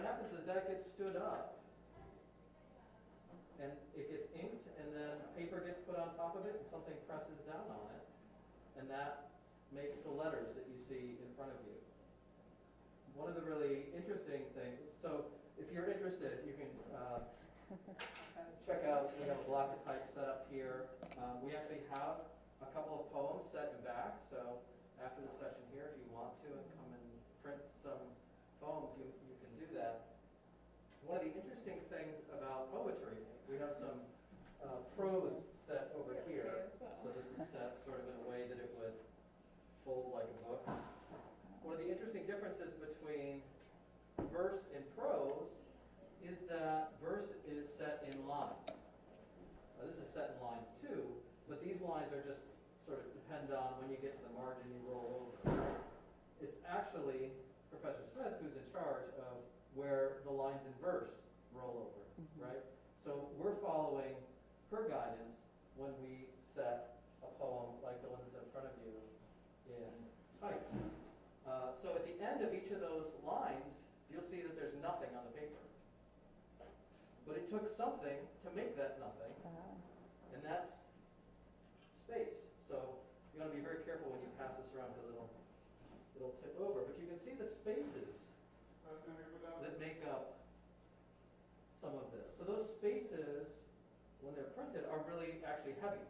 happens is that gets stood up, and it gets inked, and then paper gets put on top of it, and something presses down on it, and that makes the letters that you see in front of you. One of the really interesting things, so if you're interested, you can check out, we have a block of type set up here. We actually have a couple of poems set in back, so after the session here, if you want to and come and print some poems, you can do that. One of the interesting things about poetry, we have some prose set over here. So this is set sort of in a way that it would fold like a book. One of the interesting differences between verse and prose is that verse is set in lines. This is set in lines too, but these lines are just sort of depend on when you get to the margin, you roll over. It's actually Professor Smith who's in charge of where the lines in verse roll over, right? So we're following her guidance when we set a poem like the one that's in front of you in type. So at the end of each of those lines, you'll see that there's nothing on the paper. But it took something to make that nothing, and that's space. So you got to be very careful when you pass this around because it'll tip over. But you can see the spaces that make up some of this. So those spaces, when they're printed, are really actually heavy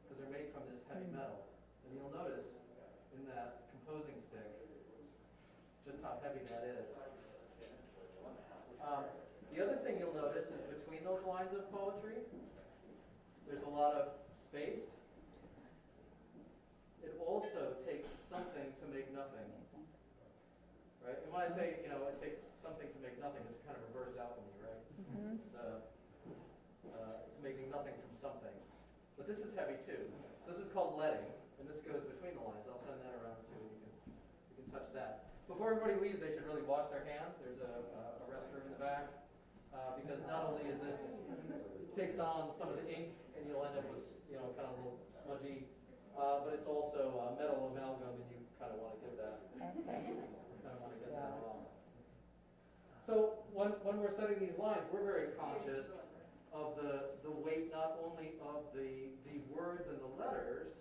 because they're made from this heavy metal. And you'll notice in that composing stick just how heavy that is. The other thing you'll notice is between those lines of poetry, there's a lot of space. It also takes something to make nothing. Right? And when I say, it takes something to make nothing, it's kind of reverse alchemy, right? Mm-hmm. It's making nothing from something. But this is heavy too. So this is called leading, and this goes between the lines. I'll send that around too. You can touch that. Before everybody leaves, they should really wash their hands. There's a restroom in the back. Because not only is this, it takes on some of the ink, and you'll end up with, kind of a little smudgy, but it's also metal amalgam, and you kind of want to get that. Okay. Kind of want to get that off. So when we're setting these lines, we're very conscious of the weight not only of the words and the letters,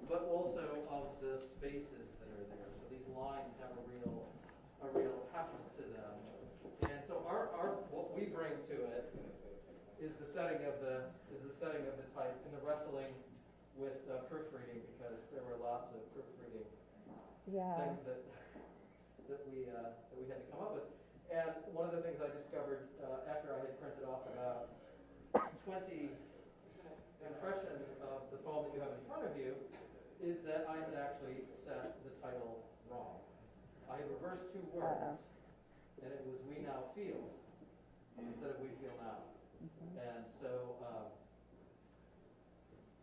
but also of the spaces that are there. So these lines have a real heft to them. And so what we bring to it is the setting of the type and the wrestling with proofreading, because there were lots of proofreading things that we had to come up with. And one of the things I discovered after I had printed off about 20 impressions of the poem that you have in front of you is that I had actually set the title wrong. I had reversed two words, and it was "we now feel" instead of "we feel now." Mm-hmm. And so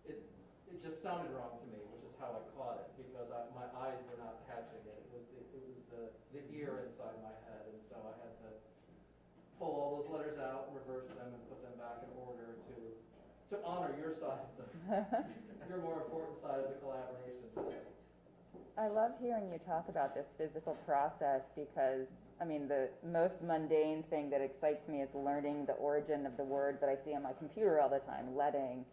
it just sounded wrong to me, which is how I caught it, because my eyes were not catching it. It was the ear inside my head, and so I had to pull all those letters out, reverse them, and put them back in order to honor your side of your more important side of the collaboration today. I love hearing you talk about this physical process because, the most mundane thing that excites me is learning the origin of the word that I see on my computer all the time, leading.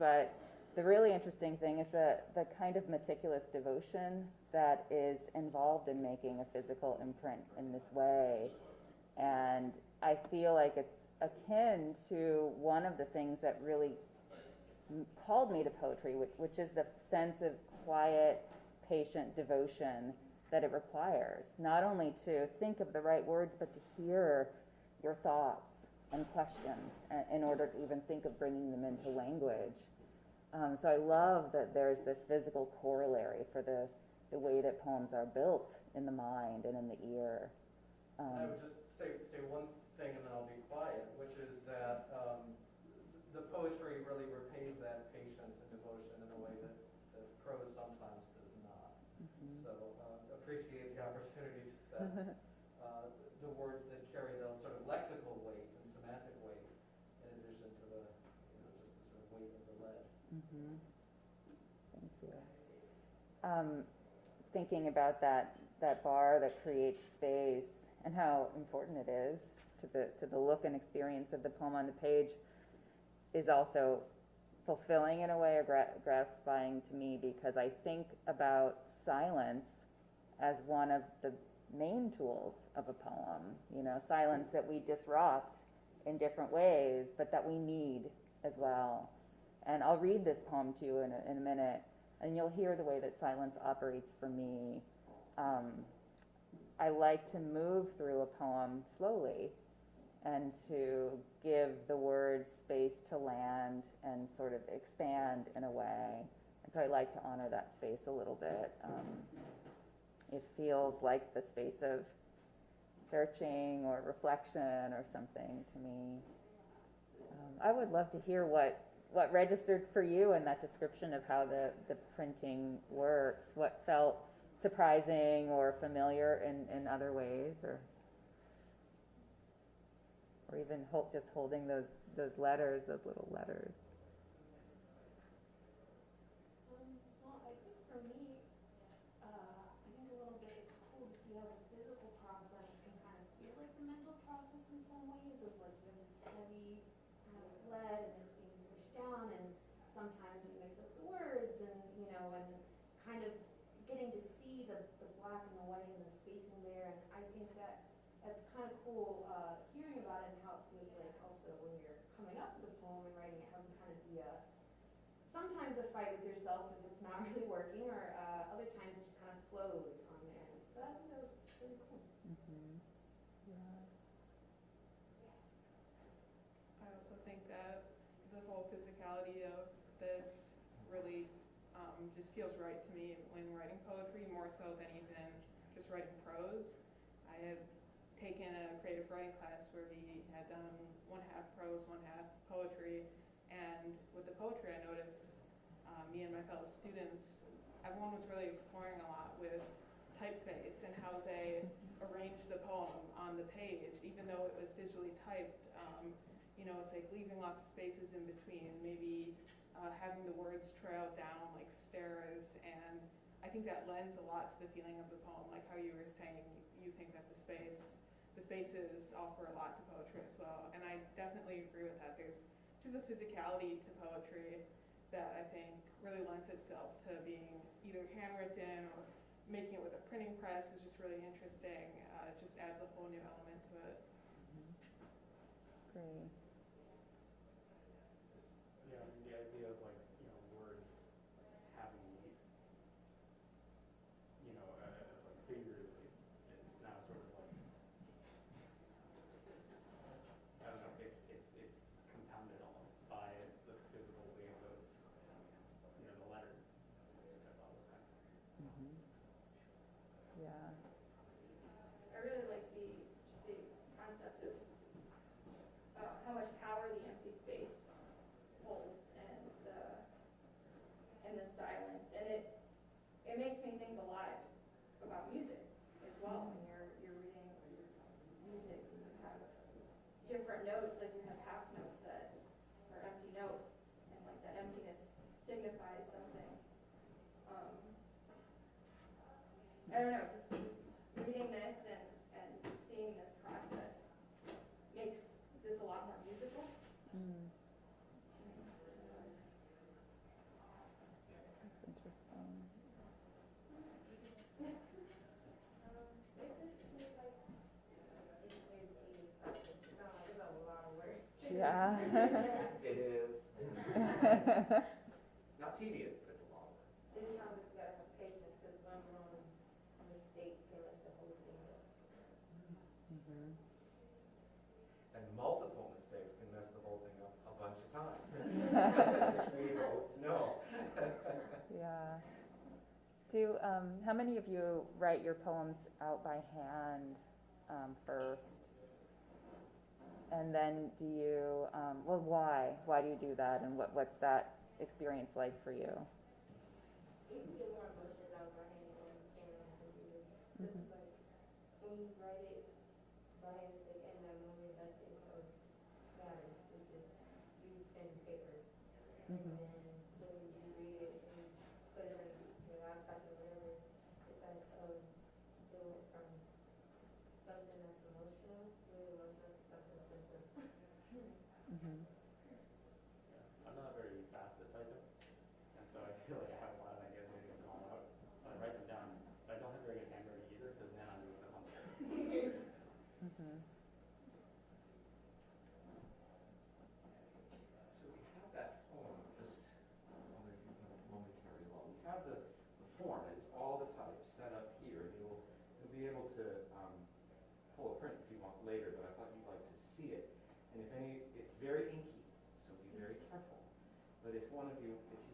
But the really interesting thing is the kind of meticulous devotion that is involved in making a physical imprint in this way. And I feel like it's akin to one of the things that really called me to poetry, which is the sense of quiet, patient devotion that it requires, not only to think of the right words, but to hear your thoughts and questions in order to even think of bringing them into language. So I love that there's this physical corollary for the way that poems are built in the mind and in the ear. I would just say one thing and then I'll be quiet, which is that the poetry really repays that patience and devotion in a way that prose sometimes does not. Mm-hmm. So appreciate the opportunity to set the words that carry the sort of lexical weight and semantic weight in addition to the just the sort of weight of the lead. Mm-hmm. Thank you. Thinking about that bar that creates space and how important it is to the look and experience of the poem on the page is also fulfilling in a way, or gratifying to me, because I think about silence as one of the main tools of a poem. You know, silence that we disrupt in different ways, but that we need as well. And I'll read this poem to you in a minute, and you'll hear the way that silence operates for me. I like to move through a poem slowly and to give the words space to land and sort of expand in a way. And so I like to honor that space a little bit. It feels like the space of searching or reflection or something to me. I would love to hear what registered for you in that description of how the printing works. What felt surprising or familiar in other ways, or even just holding those letters, those little letters. Well, I think for me, I think a little bit it's cool to see how the physical process can kind of feel like the mental process in some ways, of like you have this heavy kind of lead and it's being pushed down, and sometimes you mix up the words, and you know, and kind of getting to see the black and the white and the spacing there. And I think that's kind of cool hearing about it, and how it feels like also when you're coming up with a poem and writing it, how it can kind of be sometimes a fight with yourself if it's not really working, or other times it just kind of flows on there. So I think that was really cool. Mm-hmm. Yeah. I also think that the whole physicality of this really just feels right to me when writing poetry, more so than even just writing prose. I had taken a creative writing class where we had done one half prose, one half poetry, and with the poetry I noticed me and my fellow students, everyone was really exploring a lot with typeface and how they arranged the poem on the page, even though it was digitally typed. You know, it's like leaving lots of spaces in between, maybe having the words trail down like stairs, and I think that lends a lot to the feeling of the poem, like how you were saying you think that the spaces offer a lot to poetry as well, and I definitely agree with that. There's just a physicality to poetry that I think really lends itself to being either handwritten or making it with a printing press is just really interesting. It just adds a whole new element to it. Great. Yeah, I mean, the idea of like, you know, words having weight, you know, like figuratively, it's now sort of like, I don't know, it's compounded almost by the physical weight of, you know, the letters, which I thought was kind of. Mm-hmm. Yeah. I really like the concept of how much power the empty space holds, and the silence, and it makes me think a lot about music as well. When you're reading music, you have different notes, like you have half notes that are empty notes, and like that emptiness signifies something. I don't know, just reading this and seeing this process makes this a lot more musical. Mm. That's interesting. Yeah. It is. Not tedious, but it's a long one. It sounds like you gotta have patience, because one wrong mistake can mess the whole thing up. Mm-hmm. And multiple mistakes can mess the whole thing up a bunch of times. As we both know. Yeah. How many of you write your poems out by hand first? And then do you, why? Why do you do that? And what's that experience like for you? You can get more emotions out of our hand than you can on the computer. Because like, when you write it by hand, it's like in that moment, that thing of matters. It's just you and paper. And then when you read it and put it in your laptop or whatever, it's like, it went from something that's Mhm. Yeah. I'm not very fast at typing, and so I feel like I have a lot of ideas maybe to call out. So I write them down, but I don't have very good handwriting either, so then I move them on. Mhm. So we have that form, just momentary law. We have the form, it's all the type set up here. You'll be able to pull a print if you want later, but I thought you'd like to see it. And it's very inky, so be very careful. But if you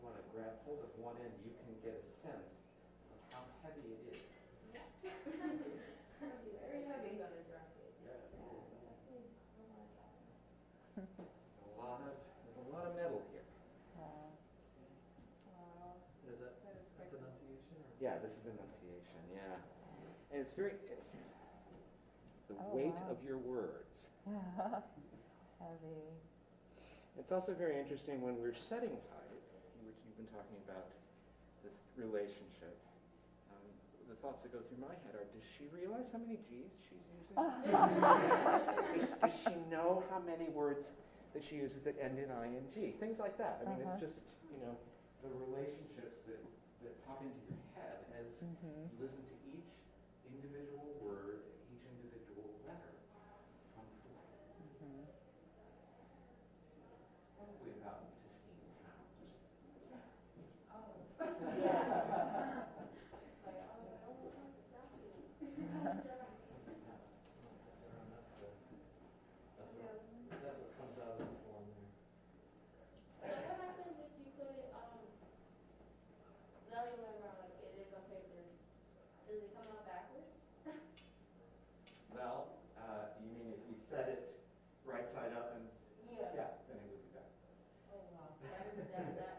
want to grab hold of one end, you can get a sense of how heavy it is. Very heavy. There's a lot of metal here. Wow. Wow. Is that, That is that's quite- enunciation or? Yeah, this is enunciation, yeah. And it's very, the Oh, weight wow. of your words. Heavy. It's also very interesting when we're setting type, which you've been talking about, this relationship. The thoughts that go through my head are, does she realize how many G's she's using? does she know how many words that she uses that end in ing? Things like that. I mean, it's just, the relationships that pop into your head as Mhm. you listen to each individual word, each individual letter come forth. Mhm. Probably about 15 pounds or something. That's what comes out of the form there. So what happens if you put it, the other way around, like it is on paper? Does it come out backwards? Well, you mean if we set it right side up and, Yeah. then it would be back. Oh, wow.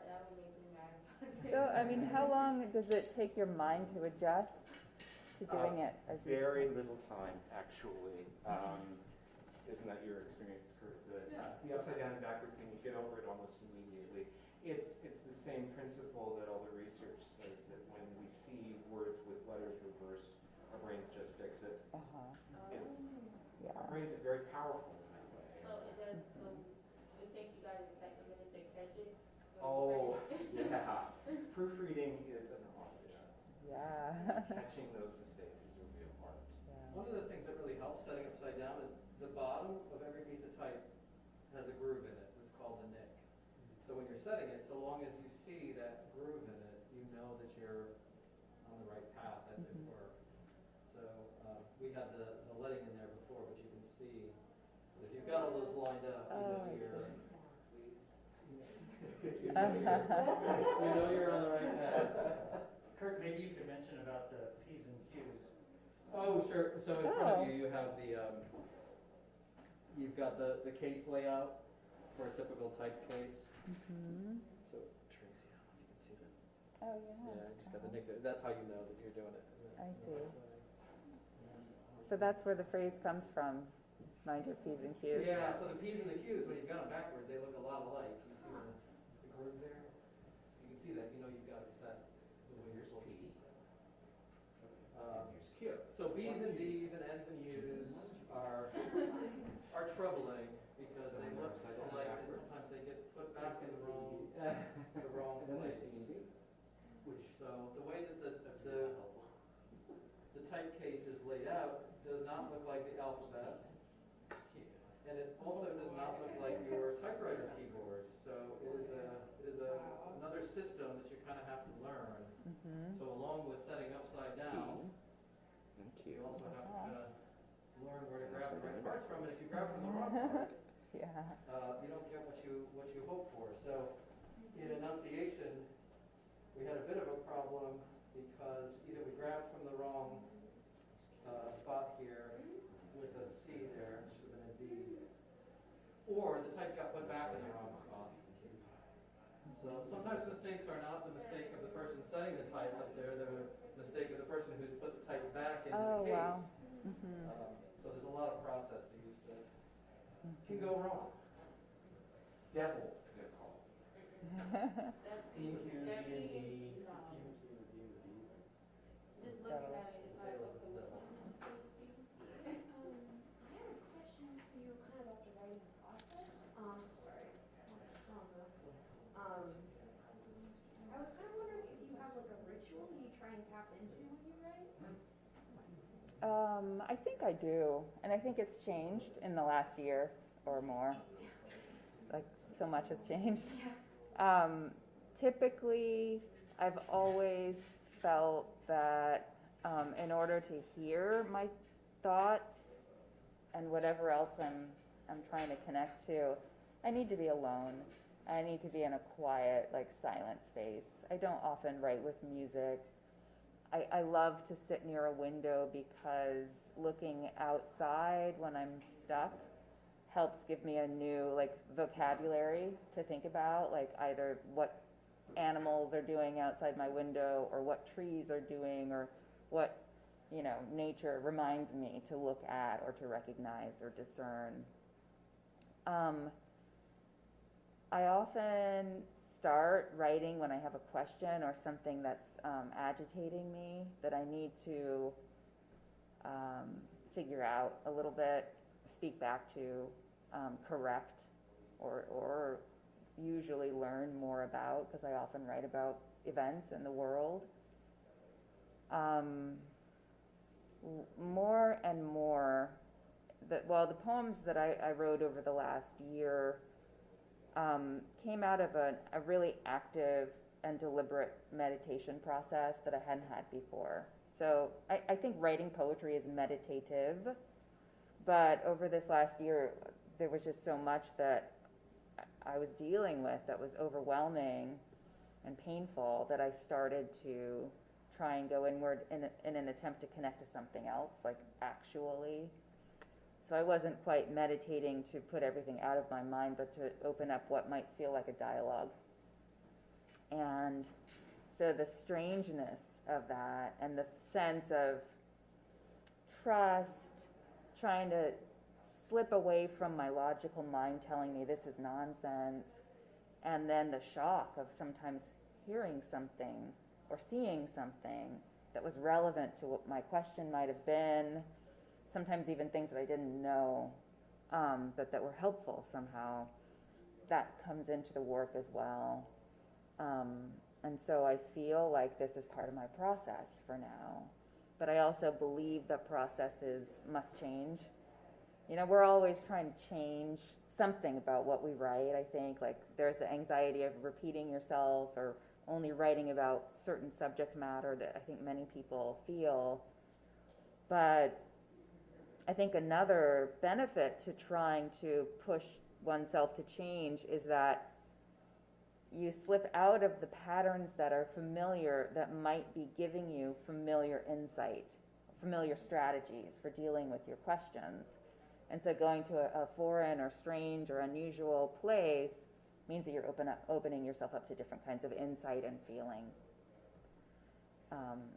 That would make me mad. So, I mean, how long does it take your mind to adjust to doing it as you? Very little time, actually. Isn't that your experience, Kurt? Yeah. The upside down and backwards thing, you get over it almost immediately. It's the same principle that all the research says, that when we see words with letters reversed, our brains just fix it. Uh-huh. Our Yeah. brains are very powerful in that way. So it takes you guys like a minute to catch it? Oh, yeah. Proofreading is an art. Yeah. Catching those mistakes is a real art. One of the things that really helps setting upside down is the bottom of every piece of type has a groove in it. It's called the nick. So when you're setting it, so long as you see that groove in it, you know that you're on the right path, as it were. So we had the letting in there before, but you can see that if you've got all those lined up, you know you're. you know you're on the right path. Kurt, maybe you could mention about the P's and Q's. Oh, sure. So in front of you, you have you've got the case layout for a typical type case. Mhm. So Tracy, I don't know if you can see that. Oh, yeah. Yeah, I just got the nick there. That's how you know that you're doing it. I see. So that's where the phrase comes from. Mind your P's and Q's. Yeah, so the P's and the Q's, when you've got them backwards, they look a lot alike. You see the groove there? So you can see that, you know you've got it set the way you're supposed to be set. Here's Q. So B's and D's and N's and U's are troubling because they look alike and sometimes they get put back in the wrong place. So the way that the type case is laid out does not look like the alphabet, and it also does not look like your typewriter keyboard. So it is another system that you kind of have to learn. Mhm. So along with setting upside down, And you Q. also have to kind of learn where to grab the right parts from, and if you grab from the wrong part, Yeah. you don't get what you hope for. So in enunciation, we had a bit of a problem because either we grabbed from the wrong spot here with a C there, it should have been a D, or the type got put back in the wrong spot. So sometimes mistakes are not the mistake of the person setting the type up there, they're the mistake of the person who's put the type back into Oh, the case. wow. Mhm. So there's a lot of processes that can go wrong. Devil's gonna call it. P and Q, G and D, P and Q, D and D. Just looking at it, it's like, okay, which one? I have a question for you kind of about the writing process. into when you write? I think I do, and I think it's changed in the last year or more. Like, so much has changed. Typically, I've always felt that in order to hear my thoughts and whatever else I'm trying to connect to, I need to be alone. I need to be in a quiet, like, silent space. I don't often write with music. I love to sit near a window because looking outside when I'm stuck helps give me a new, like, vocabulary to think about, like either what animals are doing outside my window or what trees are doing or what, you know, nature reminds me to look at or to recognize or discern. I often start writing when I have a question or something that's agitating me that I need to figure out a little bit, speak back to, correct, or usually learn more about, because I often write about events in the world. More and more, the poems that I wrote over the last year came out of a really active and deliberate meditation process that I hadn't had before. So I think writing poetry is meditative, but over this last year, there was just so much that I was dealing with that was overwhelming and painful that I started to try and go inward in an attempt to connect to something else, like actually. So I wasn't quite meditating to put everything out of my mind, but to open up what might feel like a dialogue. And so the strangeness of that and the sense of trust, trying to slip away from my logical mind telling me this is nonsense, and then the shock of sometimes hearing something or seeing something that was relevant to what my question might have been, sometimes even things that I didn't know, but that were helpful somehow. That comes into the work as well. And so I feel like this is part of my process for now. But I also believe that processes must change. You know, we're always trying to change something about what we write, I think. Like, there's the anxiety of repeating yourself or only writing about certain subject matter that I think many people feel. But I think another benefit to trying to push oneself to change is that you slip out of the patterns that are familiar, that might be giving you familiar insight, familiar strategies for dealing with your questions. And so going to a foreign or strange or unusual place means that you're opening yourself up to different kinds of insight and feeling.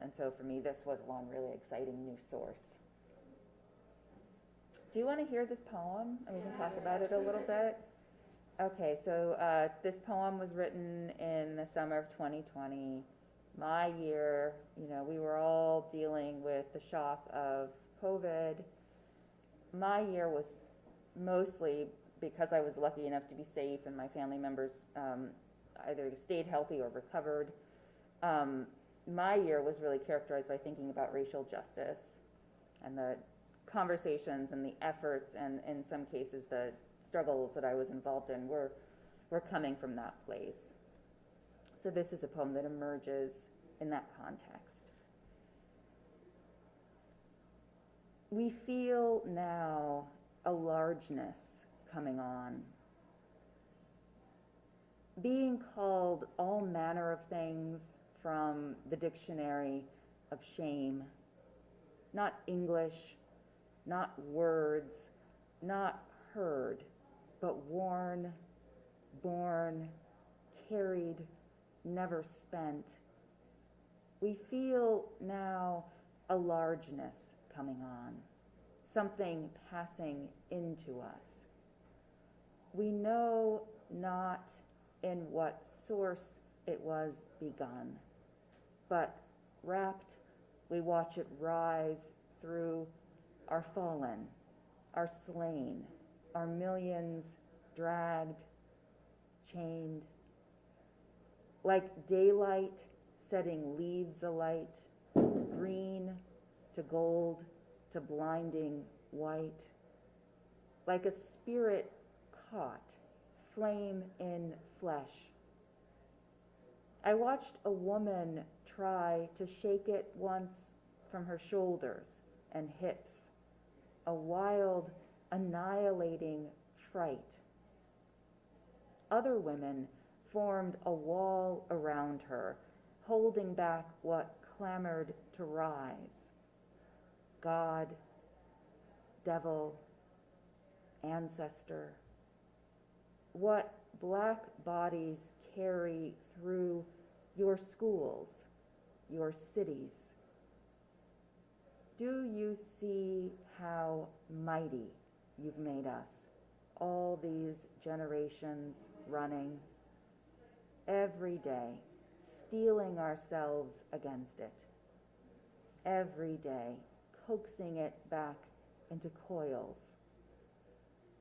And so for me, this was one really exciting new source. Do you want to hear this poem? And we can talk about it a little bit. Okay, so this poem was written in the summer of 2020. My year, you know, we were all dealing with the shock of COVID. My year was mostly because I was lucky enough to be safe and my family members either stayed healthy or recovered. My year was really characterized by thinking about racial justice and the conversations and the efforts and in some cases the struggles that I was involved in were coming from that place. So this is a poem that emerges in that context. We feel now a largeness coming on, being called all manner of things from the dictionary of shame, not English, not words, not heard, but worn, born, carried, never spent. We feel now a largeness coming on, something passing into us. We know not in what source it was begun, but wrapped, we watch it rise through our fallen, our slain, our millions dragged, chained, like daylight setting leaves alight, to gold, to blinding white, like a spirit caught, flame in flesh. I watched a woman try to shake it once from her shoulders and hips, a wild, annihilating fright. Other women formed a wall around her, holding back what clamored to rise. God, devil, ancestor. What black bodies carry through your schools, your cities. Do you see how mighty you've made us, all these generations running, every day, steeling ourselves against it, every day, coaxing it back into coils,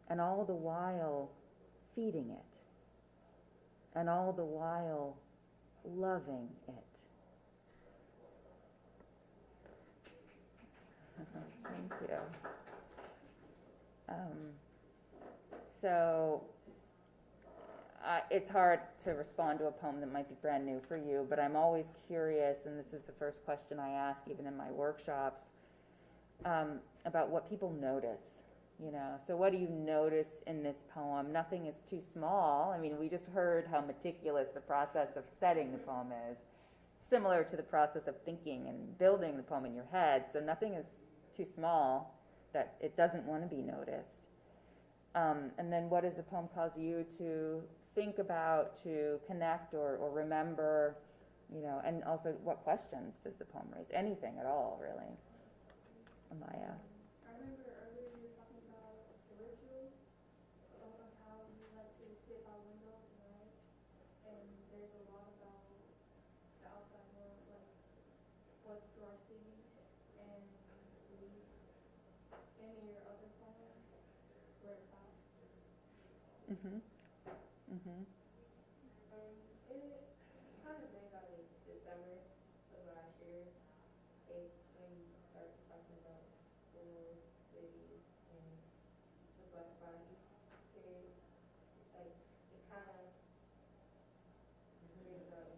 and all the while feeding it, and all the while loving it. Thank you. It's hard to respond to a poem that might be brand new for you, but I'm always curious, and this is the first question I ask even in my workshops, about what people notice. So what do you notice in this poem? Nothing is too small. I mean, we just heard how meticulous the process of setting the poem is, similar to the process of thinking and building the poem in your head. So nothing is too small that it doesn't want to be noticed. And then what does the poem cause you to think about, to connect or remember, and also what questions does the poem raise? Anything at all, really. Amaya. I remember earlier you were talking about the ritual, of how you like to sit by windows and write, and there's a lot about the outside world, like what's through our cities, and any of your other poems were about. It kind of brings out like the summer of last year, when you start talking about schools, cities, and the Black body period. Like, it kind of brings out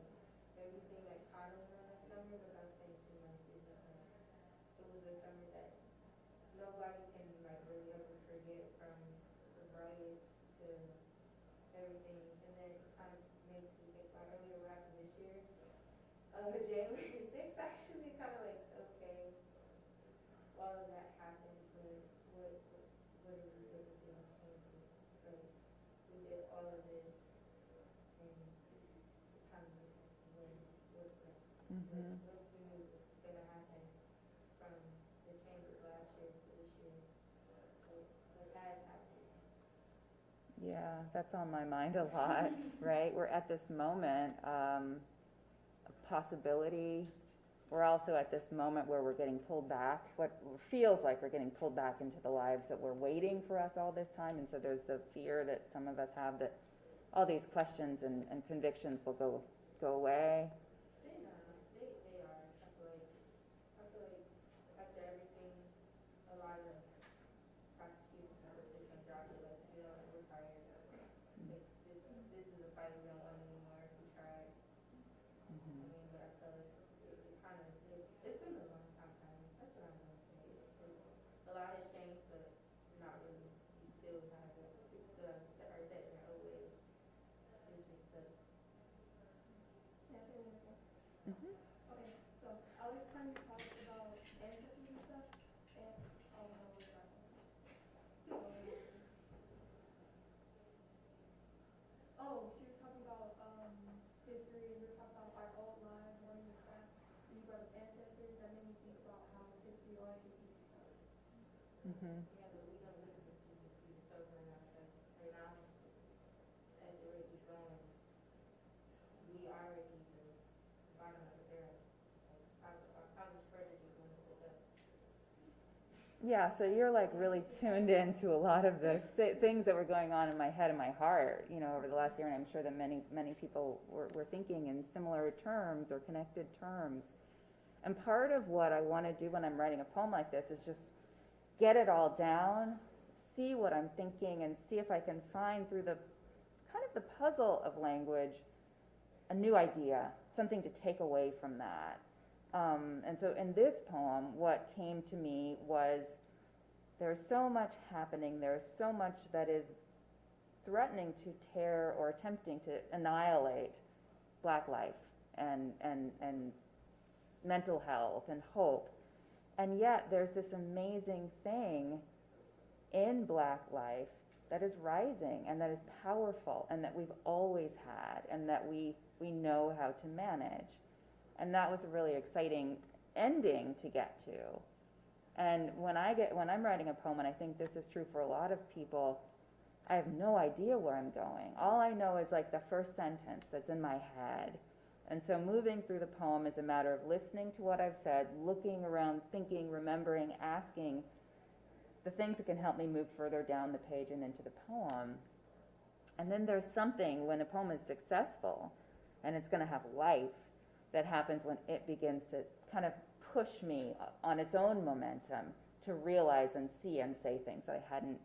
everything that kind of went on that summer, but I'm saying 2 months is it was a summer that nobody can like really ever forget, from the riots to everything. And then it kind of makes me think about earlier what happened this year. January 6th actually kind of like, okay, all of that happened, but what are we really doing changes? Like, we did all of this, and it's kind of just what's next? What's new that's going to happen from the changes last year to this year? What has happened? Yeah, that's on my mind a lot, right? We're at this moment of possibility. We're also at this moment where we're getting pulled back, what feels like we're getting pulled back into the lives that were waiting for us all this time. And so there's the fear that some of us have that all these questions and convictions will go away. They are. I feel like after everything, a lot of prosecutors and politicians dropped it, like, we're tired. Like, this is a fight we don't want anymore. We tried. I mean, but I feel like it kind of, it's been a long time coming. That's what I'm going to say. A lot has changed, but not really. You still kind of, people still are set in their own ways. It just sucks. Can I say one more thing? Okay, so I was kind of talking about ancestors and stuff, and oh no, what's that one? Oh, she was talking about history, and we were talking about our old lives, learning the craft, and you brought up ancestors. That made me think about how history always repeats itself. Yeah, but we don't live in this over and after. Right now, as the rate is going, we already the bottom of the barrel. Like, how much further do you want to look up? Yeah, so you're like really tuned into a lot of the things that were going on in my head and my heart, over the last year, and I'm sure that many people were thinking in similar terms or connected terms. And part of what I want to do when I'm writing a poem like this is just get it all down, see what I'm thinking, and see if I can find through the kind of the puzzle of language a new idea, something to take away from that. And so in this poem, what came to me was there's so much happening, there's so much that is threatening to tear or attempting to annihilate Black life and mental health and hope. And yet there's this amazing thing in Black life that is rising and that is powerful and that we've always had and that we know how to manage. And that was a really exciting ending to get to. And when I'm writing a poem, and I think this is true for a lot of people, I have no idea where I'm going. All I know is like the first sentence that's in my head. And so moving through the poem is a matter of listening to what I've said, looking around, thinking, remembering, asking the things that can help me move further down the page and into the poem. And then there's something when a poem is successful and it's going to have life that happens when it begins to kind of push me on its own momentum to realize and see and say things that I hadn't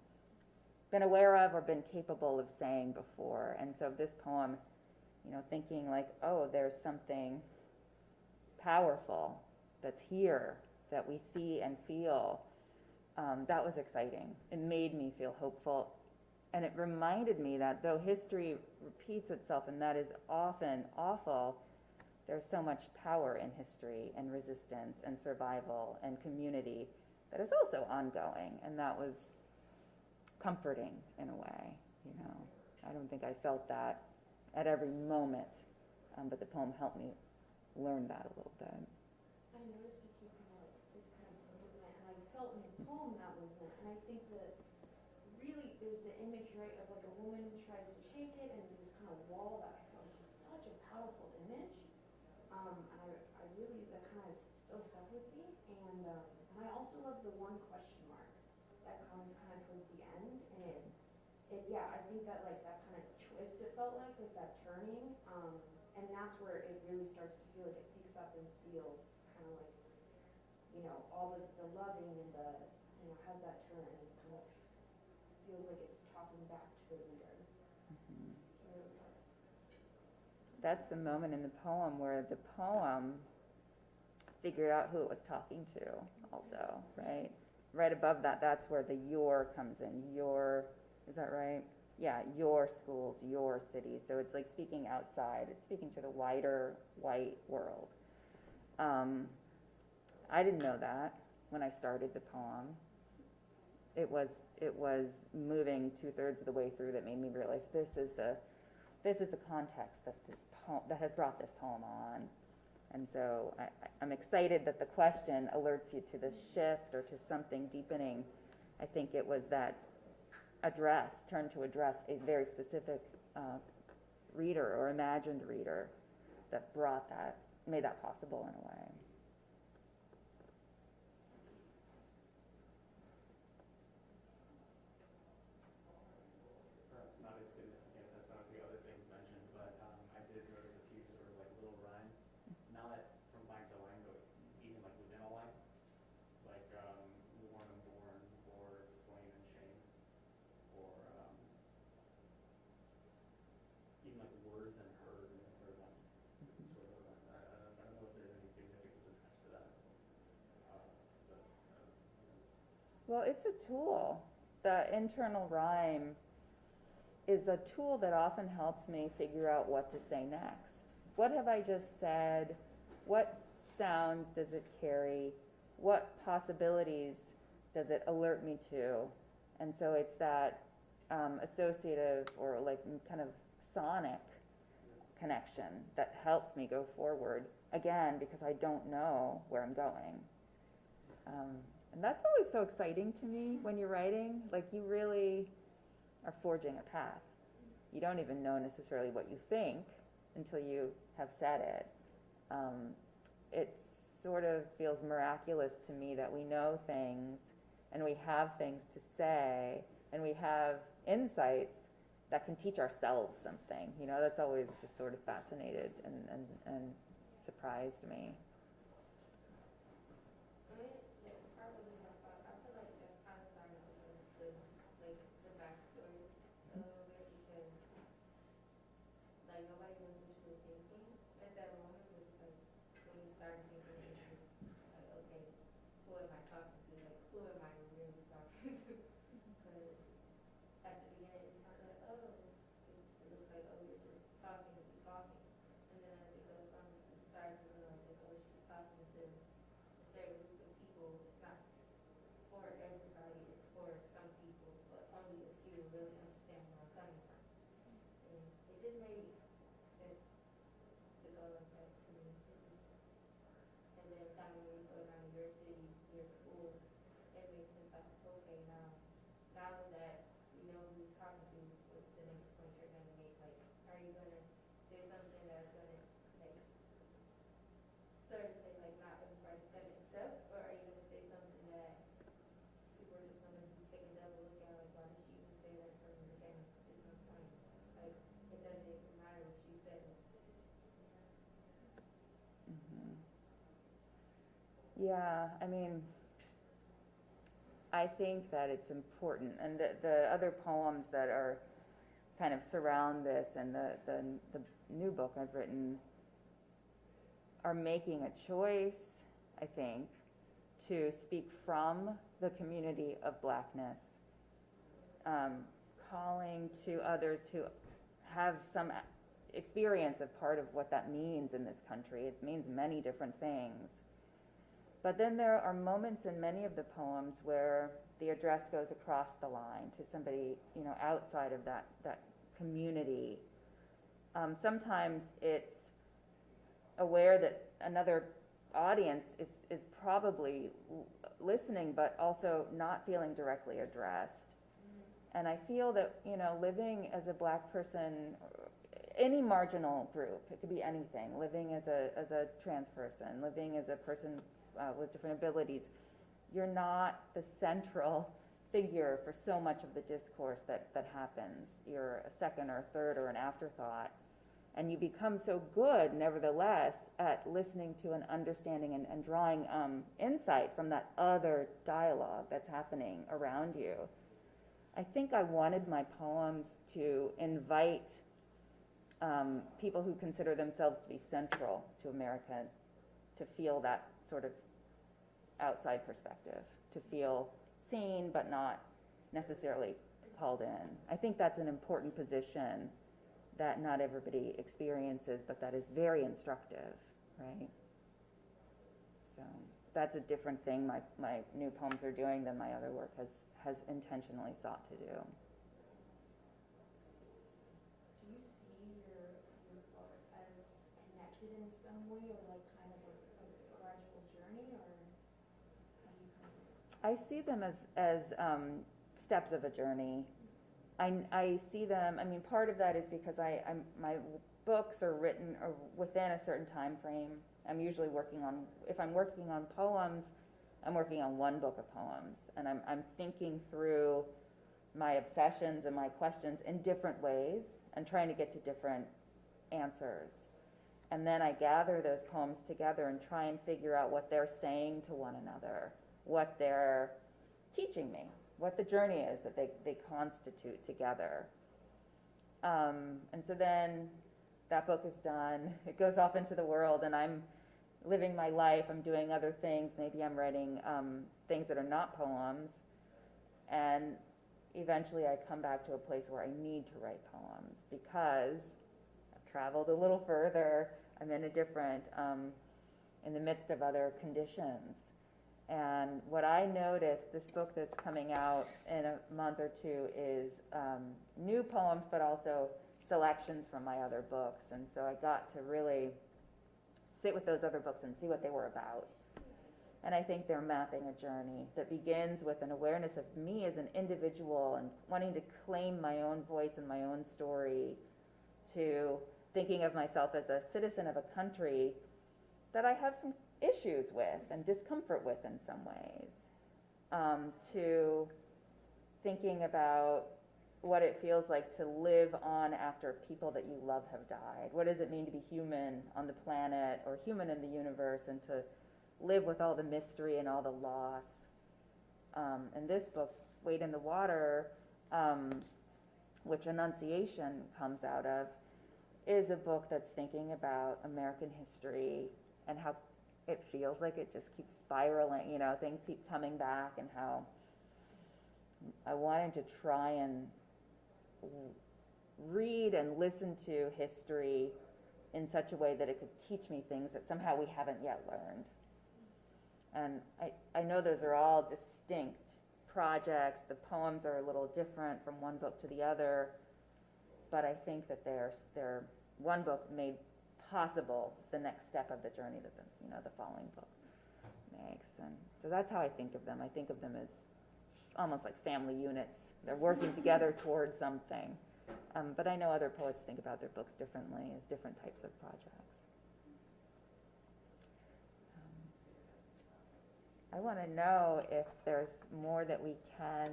been aware of or been capable of saying before. And so this poem, thinking like, oh, there's something powerful that's here that we see and feel. That was exciting. It made me feel hopeful. And it reminded me that though history repeats itself, and that is often awful, there's so much power in history and resistance and survival and community that is also ongoing. And that was comforting in a way. I don't think I felt that at every moment, but the poem helped me learn that a little bit. I noticed that you kind of this kind of movement, and I felt in the poem that movement, and I think that really there's the image, right, of like a woman who tries to shake it, and this kind of wall that I felt was such a powerful image, and I really, that kind of still stuck with me, and I also love the one question mark that comes kind of towards the end, and yeah, I think that like that kind of twist it felt like that turning, and that's where it really starts to feel like it picks up and feels kind of like, all the loving and the, has that turn and it kind of feels like it's talking back to the reader. Mm-hmm. So I really love it. That's the moment in the poem where the poem figured out who it was talking to also, right? Right above that, that's where the your comes in. Your, is that right? Yeah, your schools, your cities. So it's like speaking outside. It's speaking to the wider white world. I didn't know that when I started the poem. It was moving 2/3 of the way through that made me realize this is the context that this poem that has brought this poem on. And so I'm excited that the question alerts you to the shift or to something deepening. I think it was that turn to address a very specific reader or imagined reader that made that possible in a way. Perhaps not as significant as some of the other things mentioned, but I did notice a few sort of like little rhymes, not from line to line, but even like within a line, like worn and born, or slain and shame, or even like words and heard in the third one. It's sort of, I don't know if there's any significance attached to that. Well, it's a tool. The internal rhyme is a tool that often helps me figure out what to say next. What have I just said? What sounds does it carry? What possibilities does it alert me to? And so it's that associative or like kind of sonic connection that helps me go forward, again, because I don't know where I'm going. And that's always so exciting to me when you're writing. Like, you really are forging a path. You don't even know necessarily what you think until you have said it. It sort of feels miraculous to me that we know things and we have things to say and we have insights that can teach ourselves something. That's always just sort of fascinated and surprised me. starting to say like not really part of that accept, or are you going to say something that people are just going to take a double look at, like why did she even say that from the beginning? There's no point. Like it doesn't even matter what she says. Mhm. Yeah, I mean, I think that it's important, and the other poems that are kind of surround this, and the new book I've written, are making a choice, I think, to speak from the community of Blackness, calling to others who have some experience of part of what that means in this country. It means many different things. But then there are moments in many of the poems where the address goes across the line to somebody, outside of that community. Sometimes it's aware that another audience is probably listening, but also not feeling directly addressed. And I feel that, living as a Black person, any marginal group, it could be anything, living as a trans person, living as a person with different abilities, you're not the central figure for so much of the discourse that happens. You're a second or a third or an afterthought. And you become so good, nevertheless, at listening to and understanding and drawing insight from that other dialogue that's happening around you. I think I wanted my poems to invite people who consider themselves to be central to America to feel that sort of outside perspective, to feel seen but not necessarily called in. I think that's an important position that not everybody experiences, but that is very instructive, right? So that's a different thing my new poems are doing than my other work has intentionally sought to do. Do you see your books as connected in some way, or like kind of a gradual journey, or how do you kind of? I see them as steps of a journey. I see them, part of that is because my books are written within a certain time frame. I'm usually if I'm working on poems, I'm working on one book of poems, and I'm thinking through my obsessions and my questions in different ways and trying to get to different answers. And then I gather those poems together and try and figure out what they're saying to one another, what they're teaching me, what the journey is that they constitute together. And so then that book is done. It goes off into the world, and I'm living my life. I'm doing other things. Maybe I'm writing things that are not poems. And eventually I come back to a place where I need to write poems because I've traveled a little further. I'm in a different, in the midst of other conditions. And what I noticed, this book that's coming out in a month or two is new poems, but also selections from my other books. And so I got to really sit with those other books and see what they were about. And I think they're mapping a journey that begins with an awareness of me as an individual and wanting to claim my own voice and my own story, to thinking of myself as a citizen of a country that I have some issues with and discomfort with in some ways, to thinking about what it feels like to live on after people that you love have died. What does it mean to be human on the planet or human in the universe, and to live with all the mystery and all the loss? And this book, Wade in the Water, which Annunciation comes out of, is a book that's thinking about American history and how it feels like it just keeps spiraling, things keep coming back, and how I wanted to try and read and listen to history in such a way that it could teach me things that somehow we haven't yet learned. And I know those are all distinct projects. The poems are a little different from one book to the other, but I think that they're one book made possible the next step of the journey that the following book makes. And so that's how I think of them. I think of them as almost like family units. They're working together towards something. But I know other poets think about their books differently, as different types of projects. I want to know if there's more that we can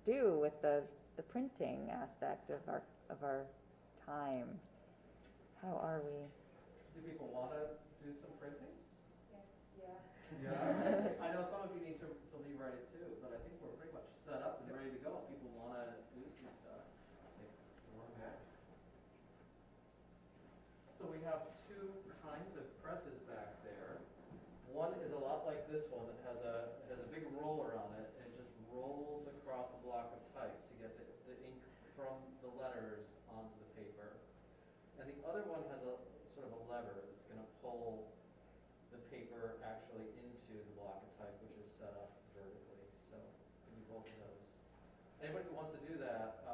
do with the printing aspect of our time. How are we? Do people want to do some printing? Yeah. Yeah. I know some of you need to rewrite it too, but I think we're pretty much set up and ready to go. People want to do some stuff. So we have two kinds of presses back there. One is a lot like this one that has a big roller on it, and it just rolls across the block of type to get the ink from the letters onto the paper. And the other one has a sort of a lever that's going to pull the paper actually into the block of type, which is set up vertically. So we do both of those. Anybody who wants to do that,